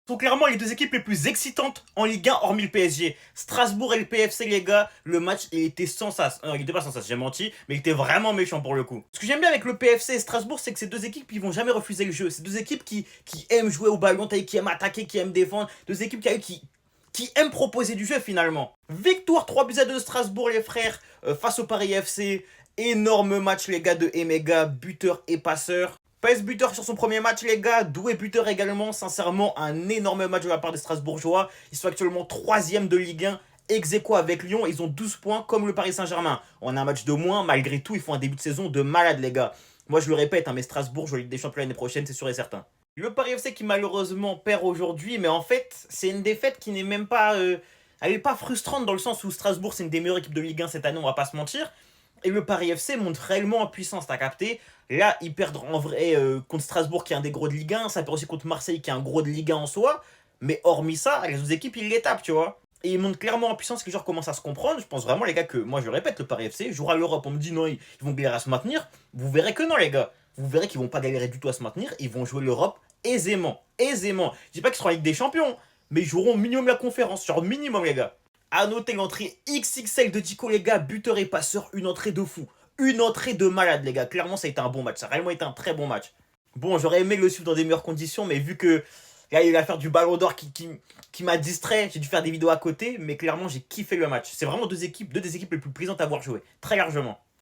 Sont clairement les deux équipes les plus excitantes en Ligue 1 hormis le PSG. Strasbourg et le PFC, les gars, le match il était sans sas. Non, il était pas sans sas, j'ai menti, mais il était vraiment méchant pour le coup. Ce que j'aime bien avec le PFC et Strasbourg, c'est que ces deux équipes ils vont jamais refuser le jeu. C'est deux équipes qui aiment jouer au ballon, qui aiment attaquer, qui aiment défendre. Deux équipes qui aiment proposer du jeu finalement. Victoire 3-2 de Strasbourg, les frères, face au Paris FC. Énorme match, les gars, de Emega, buteur et passeur. PES buteur sur son premier match, les gars. Doué buteur également. Sincèrement, un énorme match de la part des Strasbourgeois. Ils sont actuellement 3e de Ligue 1. Ex-aequo avec Lyon. Ils ont 12 points comme le Paris Saint-Germain. On a un match de moins. Malgré tout, ils font un début de saison de malade, les gars. Moi, je le répète, hein, mais Strasbourg joue la Ligue des Champions l'année prochaine, c'est sûr et certain. Le Paris FC qui malheureusement perd aujourd'hui. Mais en fait, c'est une défaite qui n'est même pas... elle n'est pas frustrante dans le sens où Strasbourg, c'est une des meilleures équipes de Ligue 1 cette année, on va pas se mentir. Et le Paris FC monte réellement en puissance, t'as capté. Là, ils perdent en vrai contre Strasbourg, qui est un des gros de Ligue 1. Ça perd aussi contre Marseille, qui est un gros de Ligue 1 en soi. Mais hormis ça, les autres équipes, ils les tapent, tu vois. Et ils montent clairement en puissance, que les joueurs commencent à se comprendre. Je pense vraiment, les gars, que moi, je le répète, le Paris FC jouera l'Europe. On me dit non, ils vont galérer à se maintenir. Vous verrez que non, les gars. Vous verrez qu'ils vont pas galérer du tout à se maintenir. Ils vont jouer l'Europe aisément. Aisément. Je dis pas qu'ils seront en Ligue des Champions, mais ils joueront minimum la conférence. Genre minimum, les gars. À noter l'entrée XXL de Dico, les gars, buteur et passeur, une entrée de fou. Une entrée de malade, les gars. Clairement, ça a été un bon match. Ça a réellement été un très bon match. Bon, j'aurais aimé le suivre dans des meilleures conditions, mais vu que là, il a faire du ballon d'or qui m'a distrait, j'ai dû faire des vidéos à côté, mais clairement, j'ai kiffé le match. C'est vraiment deux des équipes les plus plaisantes à voir jouer. Très largement.